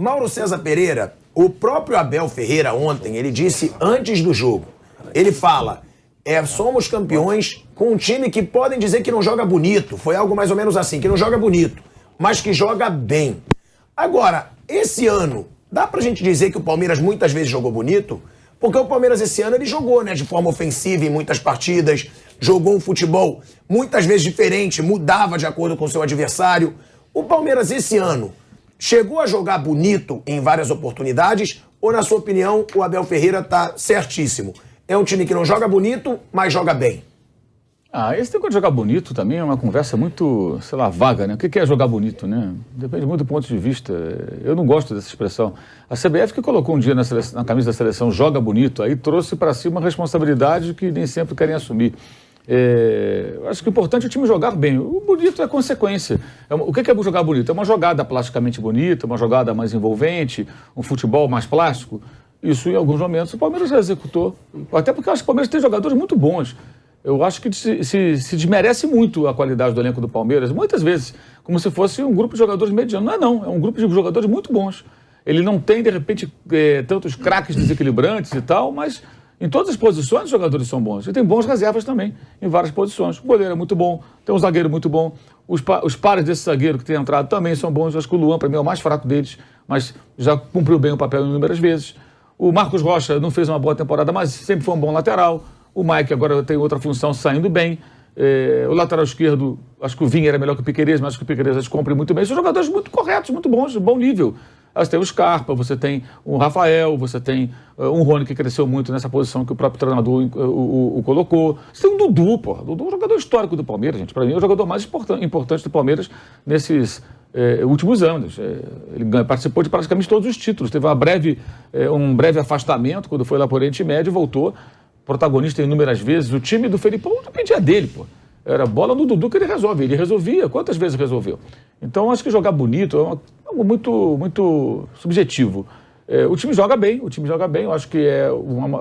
Mauro César Pereira, o próprio Abel Ferreira ontem, ele disse antes do jogo, ele fala, somos campeões com um time que podem dizer que não joga bonito, foi algo mais ou menos assim, que não joga bonito, mas que joga bem. Agora, esse ano, dá pra gente dizer que o Palmeiras muitas vezes jogou bonito? Porque o Palmeiras esse ano ele jogou, né, de forma ofensiva em muitas partidas, jogou um futebol muitas vezes diferente, mudava de acordo com o seu adversário. O Palmeiras esse ano chegou a jogar bonito em várias oportunidades ou, na sua opinião, o Abel Ferreira tá certíssimo? É um time que não joga bonito, mas joga bem. Esse negócio de jogar bonito também é uma conversa muito, sei lá, vaga, né? O que é jogar bonito, né? Depende muito do ponto de vista. Eu não gosto dessa expressão. A CBF que colocou um dia na camisa da seleção joga bonito, aí trouxe para si uma responsabilidade que nem sempre querem assumir. Eu acho que o importante é o time jogar bem. O bonito é consequência. O que é jogar bonito? É uma jogada plasticamente bonita, uma jogada mais envolvente, um futebol mais plástico. Isso, em alguns momentos, o Palmeiras já executou. Até porque eu acho que o Palmeiras tem jogadores muito bons. Eu acho que se desmerece muito a qualidade do elenco do Palmeiras, muitas vezes, como se fosse um grupo de jogadores medianos. Não, é um grupo de jogadores muito bons. Ele não tem, de repente, tantos craques desequilibrantes e tal, mas em todas as posições os jogadores são bons. E tem bons reservas também, em várias posições. O goleiro é muito bom, tem um zagueiro muito bom. Os pares desse zagueiro que tem entrado também são bons. Eu acho que o Luan, para mim, é o mais fraco deles, mas já cumpriu bem o papel inúmeras vezes. O Marcos Rocha não fez uma boa temporada, mas sempre foi um bom lateral. O Mike agora tem outra função, saindo bem. O lateral esquerdo, acho que o Vinha era melhor que o Piquerez, mas acho que o Piquerez cumpre muito bem. São jogadores muito corretos, muito bons, de bom nível. Você tem o Scarpa, você tem o Rafael, você tem um Rony que cresceu muito nessa posição que o próprio treinador o colocou. Você tem o Dudu, pô. O Dudu é um jogador histórico do Palmeiras, gente. Para mim é o jogador mais importante do Palmeiras nesses últimos anos. Ele participou de praticamente todos os títulos. Teve um breve afastamento quando foi lá para o Oriente Médio e voltou. Protagonista inúmeras vezes. O time do Felipão não dependia dele, pô. Era bola no Dudu que ele resolve. Ele resolvia. Quantas vezes resolveu? Então, acho que jogar bonito é algo muito, muito subjetivo. O time joga bem. Eu acho que é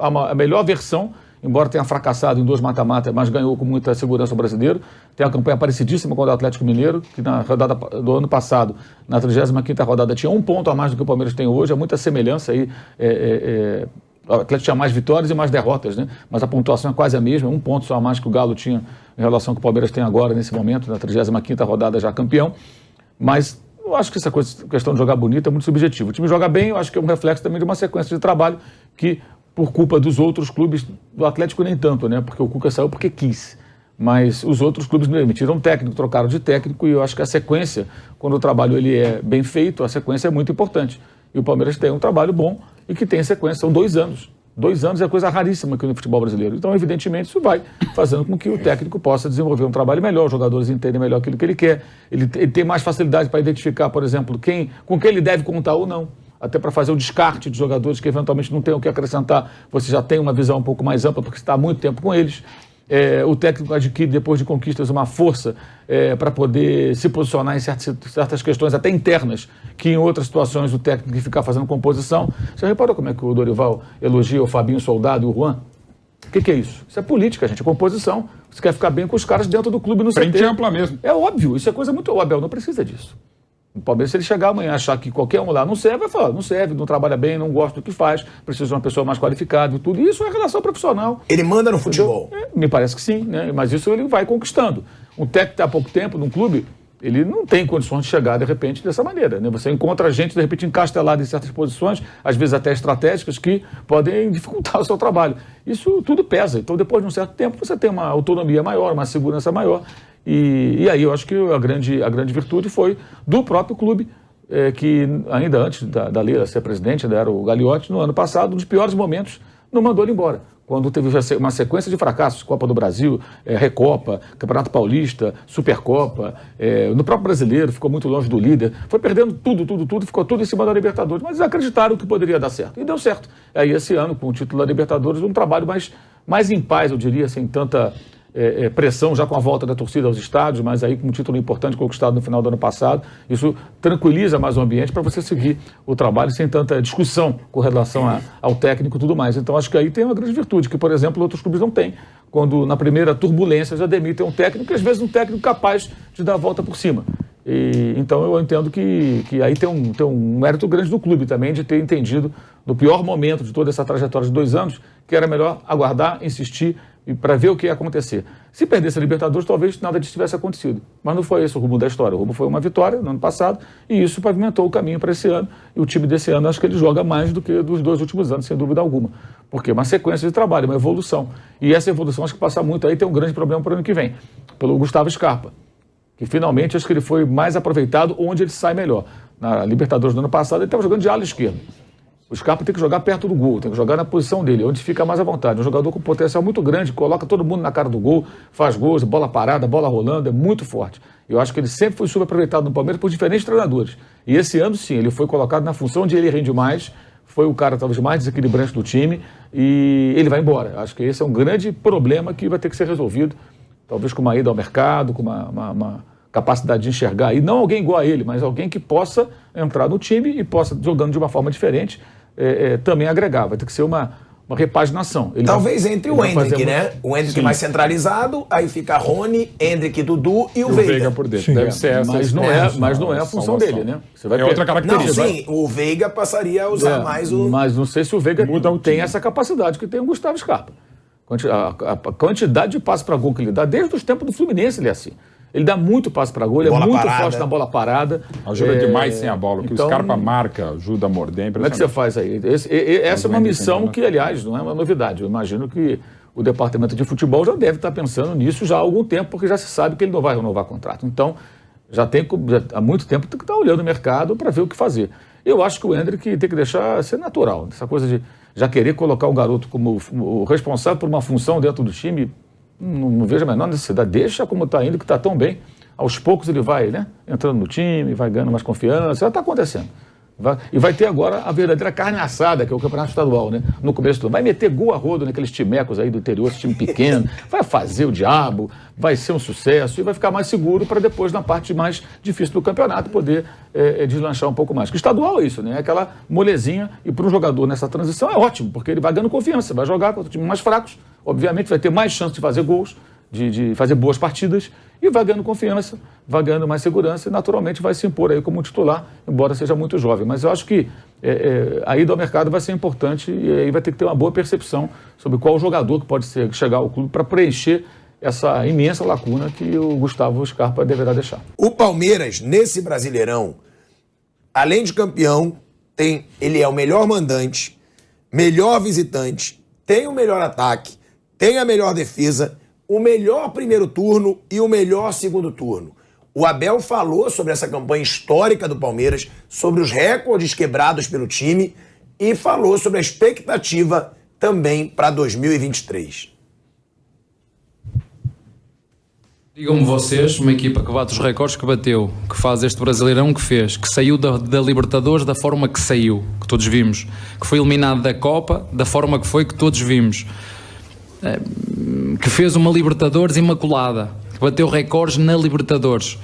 a melhor versão, embora tenha fracassado em 2 mata-mata, mas ganhou com muita segurança o brasileiro. Tem uma campanha parecidíssima com o do Atlético Mineiro, que na rodada do ano passado, na 35ª rodada, tinha 1 ponto a mais do que o Palmeiras tem hoje. Há muita semelhança aí. O Atlético tinha mais vitórias e mais derrotas, né? Mas a pontuação é quase a mesma, 1 ponto só a mais que o Galo tinha em relação ao que o Palmeiras tem agora, nesse momento, na 35ª rodada já campeão. Mas eu acho que essa questão de jogar bonito é muito subjetiva. O time joga bem, eu acho que é um reflexo também de uma sequência de trabalho que, por culpa dos outros clubes, do Atlético nem tanto, né? Porque o Cuca saiu porque quis. Mas os outros clubes não emitiram técnico, trocaram de técnico, e eu acho que a sequência, quando o trabalho ele é bem feito, a sequência é muito importante. E o Palmeiras tem um trabalho bom e que tem sequência, são 2 anos. 2 anos é coisa raríssima aqui no futebol brasileiro. Então, evidentemente, isso vai fazendo com que o técnico possa desenvolver um trabalho melhor, os jogadores entendem melhor aquilo que ele quer, ele tem mais facilidade para identificar, por exemplo, com quem ele deve contar ou não, até para fazer o descarte de jogadores que eventualmente não tenham o que acrescentar, você já tem uma visão um pouco mais ampla, porque você está há muito tempo com eles. O técnico adquire, depois de conquistas, uma força para poder se posicionar em certas questões até internas, que em outras situações o técnico que ficar fazendo composição. Você reparou como é que o Dorival elogia o Fabinho Soldado e o Juan? O que é isso? Isso é política, gente, é composição. Você quer ficar bem com os caras dentro do clube no CT. Frente ampla mesmo. É óbvio, isso é coisa muito... O Abel não precisa disso. O Palmeiras, se ele chegar amanhã e achar que qualquer um lá não serve, vai falar, não serve, não trabalha bem, não gosta do que faz, precisa de uma pessoa mais qualificada e tudo. E isso é relação profissional. Ele manda no futebol? Me parece que sim, né? Mas isso ele vai conquistando. Um técnico que está há pouco tempo num clube, ele não tem condições de chegar, de repente, dessa maneira, né? Você encontra gente, de repente, encastelada em certas posições, às vezes até estratégicas, que podem dificultar o seu trabalho. Isso tudo pesa. Então, depois de um certo tempo, você tem uma autonomia maior, uma segurança maior. E aí eu acho que a grande virtude foi do próprio clube, que ainda antes da Leila ser presidente, ainda era o Gagliotti, no ano passado, nos piores momentos, não mandou ele embora. Quando teve uma sequência de fracassos, Copa do Brasil, Recopa, Campeonato Paulista, Supercopa, no próprio Brasileiro, ficou muito longe do líder, foi perdendo tudo, ficou tudo em cima da Libertadores, mas eles acreditaram que poderia dar certo, e deu certo. Aí esse ano, com o título da Libertadores, um trabalho mais em paz, eu diria, sem tanta pressão, já com a volta da torcida aos estádios, mas aí com um título importante conquistado no final do ano passado. Isso tranquiliza mais o ambiente para você seguir o trabalho sem tanta discussão com relação ao técnico e tudo mais. Então acho que aí tem uma grande virtude, que, por exemplo, outros clubes não têm. Quando na primeira turbulência já demitem um técnico, e às vezes um técnico capaz de dar a volta por cima. Então eu entendo que aí tem um mérito grande do clube também de ter entendido no pior momento de toda essa trajetória de 2 anos que era melhor aguardar, insistir para ver o que ia acontecer. Se perdesse a Libertadores, talvez nada disso tivesse acontecido. Mas não foi esse o rumo da história. O rumo foi uma vitória no ano passado e isso pavimentou o caminho para esse ano. E o time desse ano, acho que ele joga mais do que dos 2 últimos anos, sem dúvida alguma. Porque é uma sequência de trabalho, uma evolução. E essa evolução, acho que passa muito aí, tem um grande problema para o ano que vem, pelo Gustavo Scarpa, que finalmente acho que ele foi mais aproveitado onde ele sai melhor. Na Libertadores do ano passado, ele estava jogando de ala esquerda. O Scarpa tem que jogar perto do gol, tem que jogar na posição dele, onde fica mais à vontade. Um jogador com potencial muito grande, coloca todo mundo na cara do gol, faz gols, bola parada, bola rolando, é muito forte. Eu acho que ele sempre foi subaproveitado no Palmeiras por diferentes treinadores. E esse ano, sim, ele foi colocado na função onde ele rende mais, foi o cara talvez mais desequilibrante do time e ele vai embora. Acho que esse é um grande problema que vai ter que ser resolvido, talvez com uma ida ao mercado, com uma capacidade de enxergar. E não alguém igual a ele, mas alguém que possa entrar no time e possa, jogando de uma forma diferente, também agregar. Vai ter que ser uma repaginação. Talvez entre o Endrick, né? O Endrick mais centralizado, aí fica Rony, Endrick, Dudu e o Veiga. O Veiga por dentro. Deve ser essa. Mas não é a função dele, né? Você vai outra característica. Não, sim, o Veiga passaria a usar mais o... Mas não sei se o Veiga tem essa capacidade que tem o Gustavo Scarpa. A quantidade de passos para gol que ele dá, desde os tempos do Fluminense ele é assim. Ele dá muito passe para gol, ele é muito forte na bola parada. Ajuda demais sem a bola, o que o Scarpa marca, ajuda a morder. Como é que você faz aí? Essa é uma missão que, aliás, não é uma novidade. Eu imagino que o departamento de futebol já deve estar pensando nisso já há algum tempo, porque já se sabe que ele não vai renovar contrato. Então, já há muito tempo tem que estar olhando o mercado para ver o que fazer. Eu acho que o Endrick tem que deixar ser natural. Essa coisa de já querer colocar o garoto como o responsável por uma função dentro do time, não vejo a menor necessidade. Deixa como está indo, que está tão bem. Aos poucos ele vai, né, entrando no time, vai ganhando mais confiança. Já está acontecendo. E vai ter agora a verdadeira carne assada, que é o campeonato estadual, né? No começo do ano. Vai meter gol a rodo naqueles timecos aí do interior, esse time pequeno. Vai fazer o diabo, vai ser um sucesso e vai ficar mais seguro para depois, na parte mais difícil do campeonato, poder deslanchar um pouco mais. Porque o estadual é isso, né? É aquela molezinha. E para um jogador nessa transição é ótimo, porque ele vai ganhando confiança, vai jogar contra times mais fracos. Obviamente vai ter mais chance de fazer gols, de fazer boas partidas, e vai ganhando confiança, vai ganhando mais segurança e naturalmente vai se impor aí como titular, embora seja muito jovem. Mas eu acho que a ida ao mercado vai ser importante e aí vai ter que ter uma boa percepção sobre qual jogador que pode chegar ao clube para preencher essa imensa lacuna que o Gustavo Scarpa deverá deixar. O Palmeiras, nesse Brasileirão, além de campeão, ele é o melhor mandante, melhor visitante, tem o melhor ataque, tem a melhor defesa, o melhor primeiro turno e o melhor segundo turno. O Abel falou sobre essa campanha histórica do Palmeiras, sobre os recordes quebrados pelo time e falou sobre a expectativa também para 2023. Digam-me vocês, uma equipa que bate os recordes que bateu, que faz este Brasileirão que fez, que saiu da Libertadores da forma que saiu, que todos vimos, que foi eliminado da Copa da forma que foi, que todos vimos, que fez uma Libertadores imaculada, que bateu recordes na Libertadores.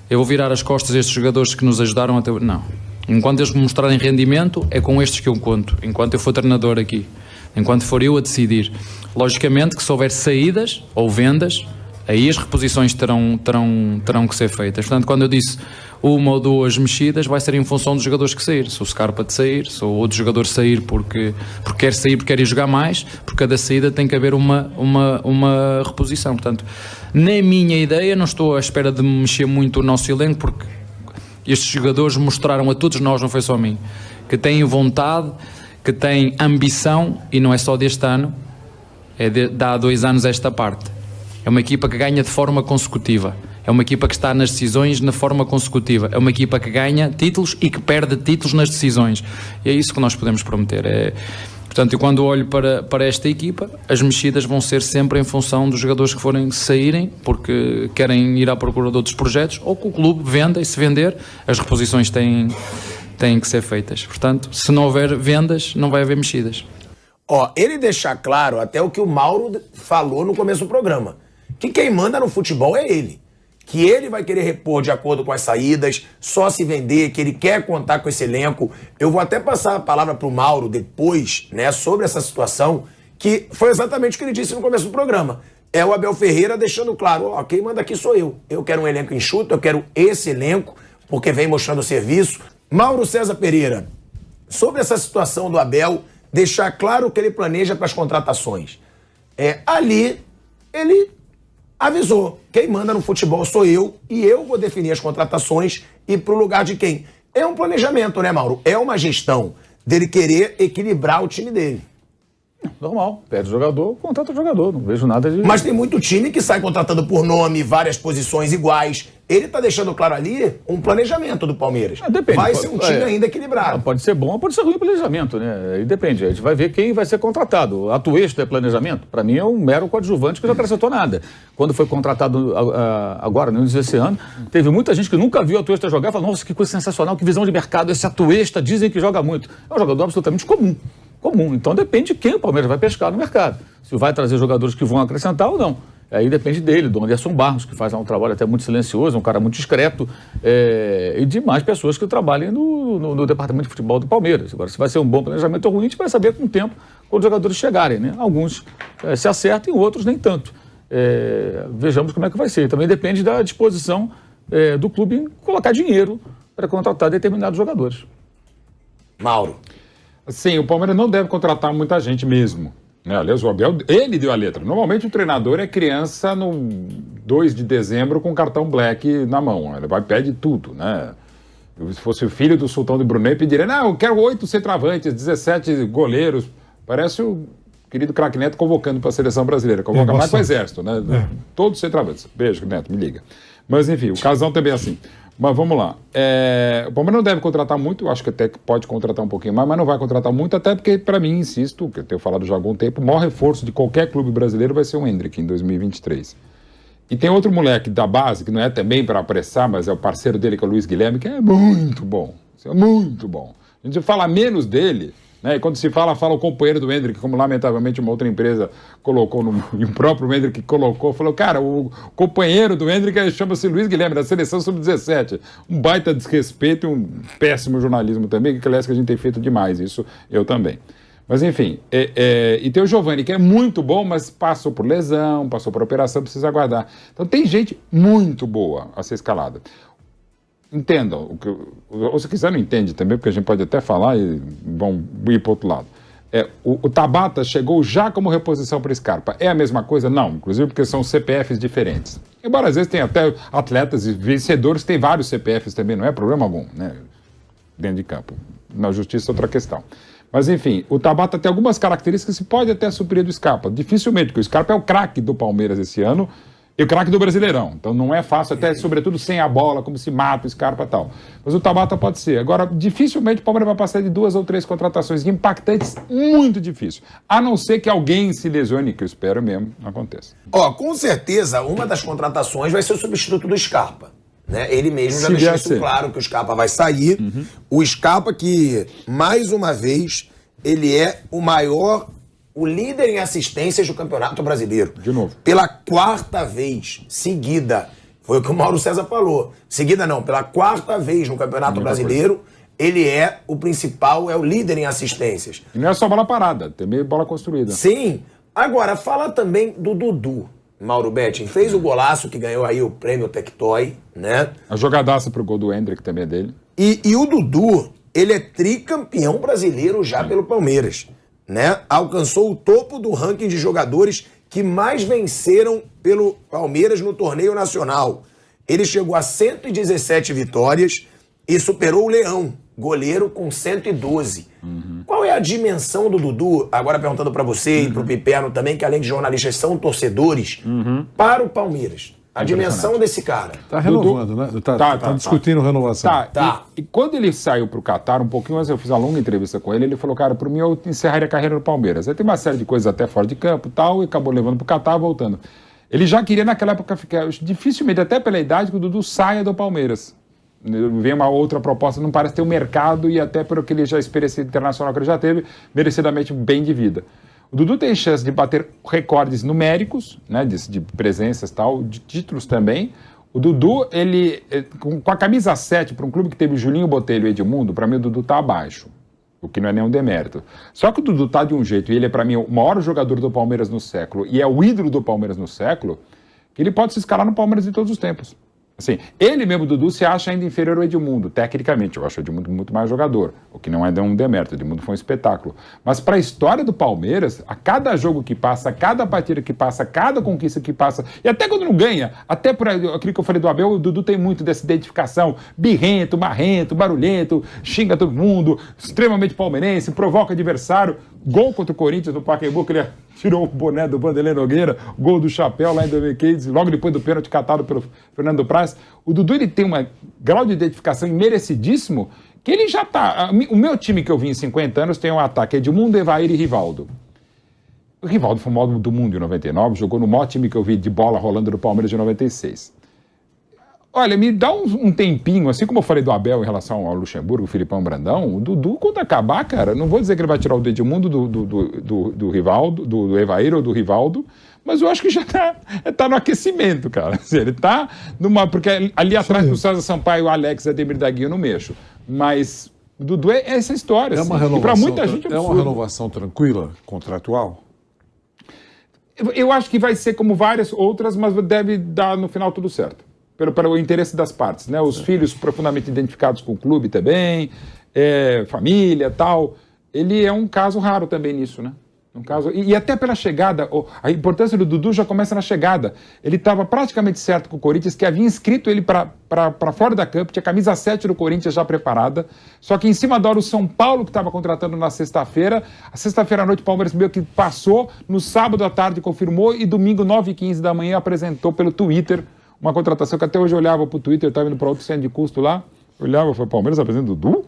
Eu vou virar as costas a estes jogadores que nos ajudaram até... Não. Enquanto eles me mostrarem rendimento, é com estes que eu conto. Enquanto eu for treinador aqui. Enquanto for eu a decidir. Logicamente que se houver saídas ou vendas, aí as reposições terão que ser feitas. Portanto, quando eu disse uma ou duas mexidas, vai ser em função dos jogadores que sair. Se o Scarpa de sair, se o outro jogador sair porque quer sair, porque quer ir jogar mais, por cada saída tem que haver uma reposição. Portanto, na minha ideia, não estou à espera de mexer muito o nosso elenco, porque estes jogadores mostraram a todos nós, não foi só a mim, que têm vontade, que têm ambição, e não é só deste ano, de há 2 anos esta parte. É uma equipa que ganha de forma consecutiva. É uma equipa que está nas decisões na forma consecutiva. É uma equipa que ganha títulos e que perde títulos nas decisões. E é isso que nós podemos prometer. Portanto, eu quando olho para esta equipa, as mexidas vão ser sempre em função dos jogadores que forem saírem, porque querem ir à procura de outros projetos, ou que o clube venda, e se vender, as reposições têm que ser feitas. Portanto, se não houver vendas, não vai haver mexidas. Ele deixa claro até o que o Mauro falou no começo do programa, que quem manda no futebol é ele. Que ele vai querer repor de acordo com as saídas, só se vender, que ele quer contar com esse elenco. Eu vou até passar a palavra para o Mauro depois, né, sobre essa situação, que foi exatamente o que ele disse no começo do programa. é o Abel Ferreira deixando claro, ó, quem manda aqui sou eu. Eu quero um elenco enxuto, eu quero esse elenco, porque vem mostrando serviço. Mauro César Pereira, sobre essa situação do Abel, deixar claro o que ele planeja para as contratações. Ali, ele avisou, quem manda no futebol sou eu, e eu vou definir as contratações e pro lugar de quem. É um planejamento, né, Mauro? É uma gestão dele querer equilibrar o time dele. Normal, pede o jogador, contrata o jogador, não vejo nada de... Mas tem muito time que sai contratando por nome, várias posições iguais. Ele tá deixando claro ali um planejamento do Palmeiras. Depende. Vai ser um time ainda equilibrado. Pode ser bom ou pode ser ruim o planejamento, né? Aí depende, a gente vai ver quem vai ser contratado. Atuesta é planejamento? Para mim é um mero coadjuvante que não acrescentou nada. Quando foi contratado agora, no início desse ano, teve muita gente que nunca viu o Atuesta jogar e falou, nossa, que coisa sensacional, que visão de mercado, esse Atuesta, dizem que joga muito. É um jogador absolutamente comum. Então depende de quem o Palmeiras vai pescar no mercado. Se vai trazer jogadores que vão acrescentar ou não. Aí depende dele, do Anderson Barros, que faz um trabalho até muito silencioso, um cara muito discreto, e de mais pessoas que trabalhem no departamento de futebol do Palmeiras. Agora, se vai ser um bom planejamento ou ruim, a gente vai saber com o tempo, quando os jogadores chegarem, né? Alguns se acertam e outros nem tanto. Vejamos como é que vai ser. Também depende da disposição do clube em colocar dinheiro para contratar determinados jogadores. Mauro. Sim, o Palmeiras não deve contratar muita gente mesmo. Né? Aliás, o Abel, ele deu a letra. Normalmente o treinador é criança no 2 de dezembro com cartão black na mão. Ele vai pedir tudo, né? Se fosse o filho do Sultão de Brunei, pediria, não, eu quero 8 centroavantes, 17 goleiros. Parece o querido craque Neto convocando para a seleção brasileira. Convoca mais para o Exército, né? Todos centroavantes. Beijo, Neto, me liga. Mas enfim, o casal também é assim. Mas vamos lá. O Palmeiras não deve contratar muito, eu acho que até pode contratar um pouquinho mais, mas não vai contratar muito, até porque, para mim, insisto, que eu tenho falado já há algum tempo, o maior reforço de qualquer clube brasileiro vai ser o Endrick em 2023. E tem outro moleque da base, que não é também para apressar, mas é o parceiro dele, que é o Luiz Guilherme, que é muito bom. É muito bom. A gente fala menos dele, né? E quando se fala o companheiro do Endrick, como lamentavelmente uma outra empresa colocou, e o próprio Endrick colocou, falou, cara, o companheiro do Endrick chama-se Luiz Guilherme, da seleção sub-17. Um baita desrespeito e um péssimo jornalismo também, que aliás que a gente tem feito demais, isso eu também. Mas enfim, e tem o Giovani, que é muito bom, mas passou por lesão, passou por operação, precisa aguardar. Então tem gente muito boa a ser escalada. Entendam, ou se quiser não entende também, porque a gente pode até falar e vão ir para o outro lado. O Tabata chegou já como reposição para o Scarpa. É a mesma coisa? Não, inclusive porque são CPFs diferentes. Embora às vezes tenha até atletas e vencedores que têm vários CPFs também, não é problema algum, né? Dentro de campo. Na justiça é outra questão. Mas enfim, o Tabata tem algumas características que pode até suprir do Scarpa. Dificilmente, porque o Scarpa é o craque do Palmeiras esse ano, e o craque do Brasileirão. Então não é fácil, até sobretudo sem a bola, como se mata o Scarpa e tal. Mas o Tabata pode ser. Agora, dificilmente o Palmeiras vai passar de 2 ou 3 contratações impactantes, muito difícil. A não ser que alguém se lesione, que eu espero mesmo, não aconteça. Com certeza, uma das contratações vai ser o substituto do Scarpa. Né? Ele mesmo já deixou isso claro, que o Scarpa vai sair. O Scarpa que, mais uma vez, ele é o líder em assistências do Campeonato Brasileiro. De novo. Pela 4ª vez seguida. Foi o que o Mauro César falou. Seguida não, pela 4ª vez no Campeonato Brasileiro, ele é o principal, é o líder em assistências. E não é só bola parada, tem meio bola construída. Sim. Agora, fala também do Dudu. Mauro Betting fez o golaço que ganhou aí o prêmio Tectoy, né? A jogadaça pro gol do Endrick também é dele. E o Dudu, ele é tricampeão brasileiro já pelo Palmeiras. Né? Alcançou o topo do ranking de jogadores que mais venceram pelo Palmeiras no torneio nacional. Ele chegou a 117 vitórias e superou o Leão, goleiro, com 112. Qual é a dimensão do Dudu? Agora perguntando para você e para o Piperno também, que além de jornalistas são torcedores, para o Palmeiras. A dimensão desse cara. Tá renovando, né? Tá discutindo renovação. Tá. E quando ele saiu pro Qatar, um pouquinho antes, eu fiz uma longa entrevista com ele, ele falou, cara, por mim eu encerraria a carreira no Palmeiras. Aí tem uma série de coisas até fora de campo e tal, e acabou levando pro Qatar, voltando. Ele já queria naquela época ficar, dificilmente, até pela idade, que o Dudu saia do Palmeiras. Vem uma outra proposta, não parece ter um mercado, e até pelo que ele já experiência internacional que ele já teve, merecidamente bem de vida. O Dudu tem chance de bater recordes numéricos, né, de presenças e tal, de títulos também. O Dudu, ele, com a camisa 7, para um clube que teve Julinho Botelho e Edmundo, para mim o Dudu tá abaixo. o que não é nenhum demérito. Só que o Dudu tá de um jeito, e ele é para mim o maior jogador do Palmeiras no século, e é o ídolo do Palmeiras no século, que ele pode se escalar no Palmeiras de todos os tempos. Assim, ele mesmo, Dudu, se acha ainda inferior ao Edmundo, tecnicamente. Eu acho o Edmundo muito mais jogador, o que não é um demérito. O Edmundo foi um espetáculo. Mas para a história do Palmeiras, a cada jogo que passa, a cada partida que passa, a cada conquista que passa, e até quando não ganha, até por aquilo que eu falei do Abel, o Dudu tem muito dessa identificação, birrento, marrento, barulhento, xinga todo mundo, extremamente palmeirense, provoca adversário. Gol contra o Corinthians no Pacaembu, que ele tirou o boné do Vanderlei Nogueira, gol do chapéu lá em 2015, logo depois do pênalti catado pelo Fernando Praz. O Dudu, ele tem um grau de identificação merecidíssimo, que ele já tá... O meu time que eu vi em 50 anos tem um ataque Edmundo, Evair e Rivaldo. O Rivaldo foi o maior do mundo em 99, jogou no maior time que eu vi de bola rolando do Palmeiras de 96. Olha, me dá um tempinho, assim como eu falei do Abel em relação ao Luxemburgo, o Filipão Brandão, o Dudu, quando acabar, cara, não vou dizer que ele vai tirar o Edmundo do Rivaldo, do Evair ou do Rivaldo, mas eu acho que já tá no aquecimento, cara. Assim, ele tá numa... Porque ali atrás do César Sampaio, o Alex, Ademir da Guia, eu não mexo. Mas o Dudu é essa história. É uma assim, renovação, pra muita gente é uma renovação tranquila, contratual? Eu acho que vai ser como várias outras, mas deve dar no final tudo certo. Pelo interesse das partes, né? Os filhos profundamente identificados com o clube também, família, tal. Ele é um caso raro também nisso, né? Um caso, e até pela chegada, a importância do Dudu já começa na chegada. Ele estava praticamente certo com o Corinthians, que havia inscrito ele para fora da campo, tinha a camisa 7 do Corinthians já preparada, só que em cima da hora o São Paulo, que estava contratando na sexta-feira, a sexta-feira à noite o Palmeiras meio que passou, no sábado à tarde confirmou, e domingo 9h15 da manhã apresentou pelo Twitter uma contratação que até hoje eu olhava para o Twitter, estava indo para outro centro de custo lá, olhava e falei, Palmeiras apresenta Dudu?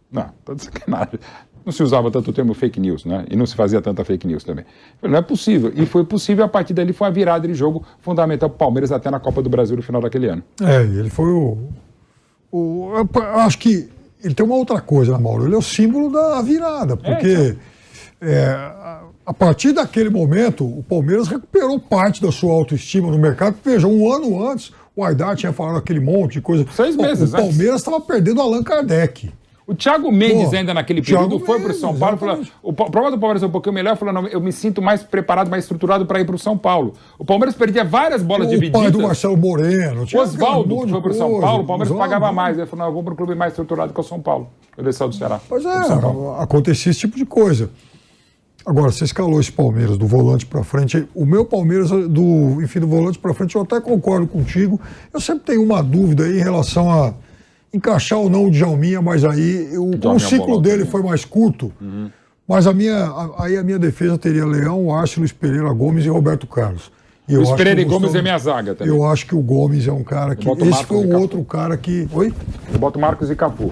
Não, tá de sacanagem. Não se usava tanto o termo fake news, né? E não se fazia tanta fake news também. Não é possível. E foi possível, a partir dali foi a virada de jogo fundamental para o Palmeiras até na Copa do Brasil no final daquele ano. Ele foi eu acho que ele tem uma outra coisa, né, Mauro? Ele é o símbolo da virada, porque a partir daquele momento, o Palmeiras recuperou parte da sua autoestima no mercado. Veja, um ano antes, o Aidar tinha falado aquele monte de coisa. 6 meses, o Palmeiras estava perdendo o Allan Kardec. O Thiago Mendes ainda naquele período foi para o São Paulo. Falou, o problema do Palmeiras é um pouquinho melhor. Falou, não, eu me sinto mais preparado, mais estruturado para ir para o São Paulo. O Palmeiras perdia várias bolas divididas. O pai do Marcelo Moreno. Osvaldo, que foi para o São Paulo, o Palmeiras pagava mais. Ele falou, não, eu vou para um clube mais estruturado que o São Paulo. Eu desci do Ceará. Pois acontecia esse tipo de coisa. Agora, você escalou esse Palmeiras do volante para frente. O meu Palmeiras, do volante para frente, eu até concordo contigo. Eu sempre tenho uma dúvida aí em relação a encaixar ou não o Djalminha, mas aí o ciclo dele foi mais curto. Mas a minha defesa teria Leão, Arce, Luiz Pereira, Gomes e Roberto Carlos. Luiz Pereira e Gomes é minha zaga também. Eu acho que o Gomes é um cara que... Esse foi um outro cara que... Oi? Eu boto Marcos e Cafu.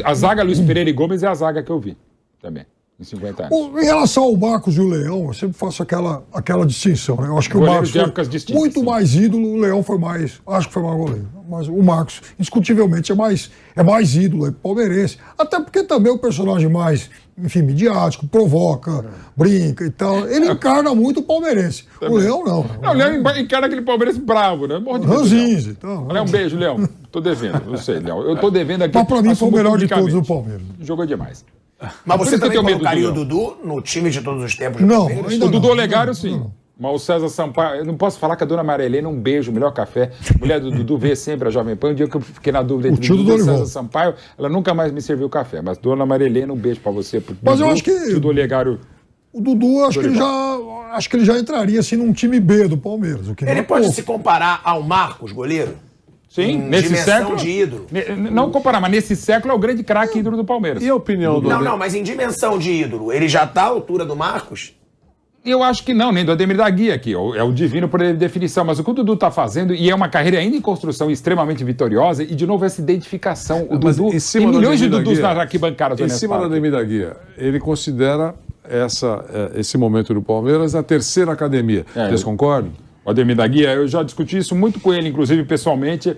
A zaga Luiz Pereira e Gomes é a zaga que eu vi também. Em 50 anos. Em relação ao Marcos e o Leão, eu sempre faço aquela distinção, né? Eu acho que o Marcos foi muito mais ídolo, o Leão foi mais, acho que foi mais goleiro. Mas o Marcos, indiscutivelmente, é mais ídolo, é palmeirense. Até porque também é um personagem mais, enfim, midiático, provoca, brinca e tal. Ele encarna muito o palmeirense. Também. O Leão não. Não, o Leão encarna aquele palmeirense bravo, né? Ranzinze. Então, Leão, um beijo, Leão. Tô devendo, não sei, Leão. Eu tô devendo aqui. Mas pra mim foi o melhor de todos do Palmeiras. Jogou demais. Mas você também colocaria o Dudu no time de todos os tempos do Palmeiras? O Dudu Olegário, sim. Mas o César Sampaio, eu não posso falar que a dona Maria Helena, um beijo, melhor café. Mulher do Dudu vê sempre a Jovem Pan. Um dia que eu fiquei na dúvida entre o Dudu e César Sampaio, ela nunca mais me serviu café. Mas dona Maria Helena, um beijo pra você. Mas eu acho que o Dudu Olegário. O Dudu, acho que ele já entraria assim num time B do Palmeiras. Ele pode se comparar ao Marcos, goleiro? Sim, nesse século. De ídolo. Não comparar, mas nesse século é o grande craque ídolo do Palmeiras. E a opinião do Não, mas em dimensão de ídolo, ele já está à altura do Marcos? Eu acho que não, nem do Ademir da Guia aqui. É o divino por definição. Mas o que o Dudu está fazendo, e é uma carreira ainda em construção extremamente vitoriosa, e de novo essa identificação. O Dudu tem milhões de Dudus nas arquibancadas. Em cima do Ademir da Guia, ele considera esse momento do Palmeiras a terceira academia. Vocês concordam? O Ademir da Guia, eu já discuti isso muito com ele, inclusive pessoalmente.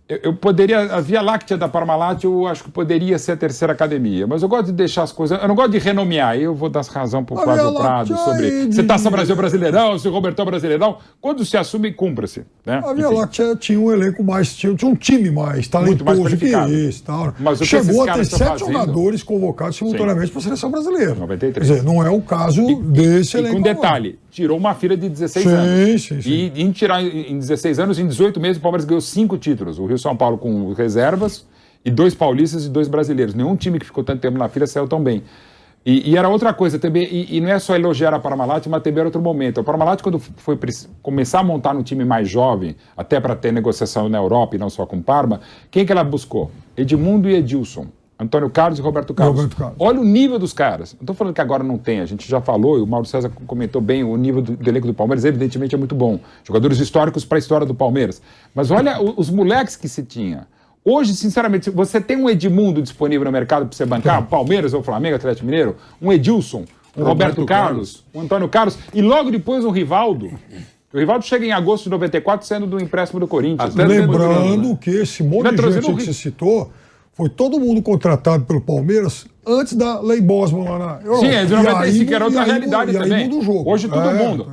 Eu poderia, a Via Láctea da Parmalat, eu acho que poderia ser a terceira academia, mas eu gosto de deixar as coisas, eu não gosto de renomear, eu vou dar razão para o Flávio Prado sobre se Taça Brasil Brasileirão, se Robertão Brasileirão, quando se assume, cumpra-se. Né? A Via Láctea tinha um elenco mais, tinha um time mais talentoso que esse. Tal. Mas o que chegou a ter esses 7 jogadores convocados simultaneamente para a seleção brasileira. 93. Quer dizer, não é o caso desse elenco. E com detalhe, tirou uma fila de 16 anos. E em tirar em 16 anos, em 18 meses, o Palmeiras ganhou 5 títulos. O Rio São Paulo com reservas, e 2 paulistas e 2 brasileiros. Nenhum time que ficou tanto tempo na fila saiu tão bem. E era outra coisa também, e não é só elogiar a Parmalat, mas também era outro momento. A Parmalat, quando foi começar a montar um time mais jovem, até para ter negociação na Europa e não só com Parma, quem que ela buscou? Edmundo e Edilson. Antônio Carlos e Roberto Carlos. Olha o nível dos caras. Não estou falando que agora não tem, a gente já falou, e o Mauro César comentou bem, o nível do elenco do Palmeiras, evidentemente, é muito bom. Jogadores históricos para a história do Palmeiras. Mas olha os moleques que se tinha. Hoje, sinceramente, você tem um Edmundo disponível no mercado para você bancar, Palmeiras ou Flamengo, Atlético Mineiro, um Edilson, um Roberto Carlos, um Antônio Carlos, e logo depois um Rivaldo. O Rivaldo chega em agosto de 94 sendo do empréstimo do Corinthians. Lembrando que esse monte de gente que você citou, foi todo mundo contratado pelo Palmeiras antes da Lei Bosman lá na Europa. Sim, é de 95, que era outra realidade também. Muda o jogo. Hoje todo mundo.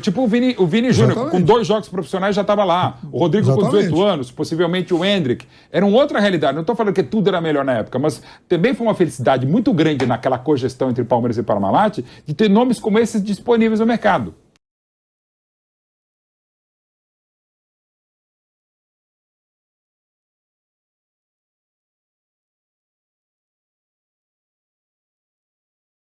Tipo o Vini Júnior, com 2 jogos profissionais já estava lá. O Rodrigo com 18 anos, possivelmente o Hendrick. Era uma outra realidade. Não estou falando que tudo era melhor na época, mas também foi uma felicidade muito grande naquela cogestão entre Palmeiras e Parmalat de ter nomes como esses disponíveis no mercado.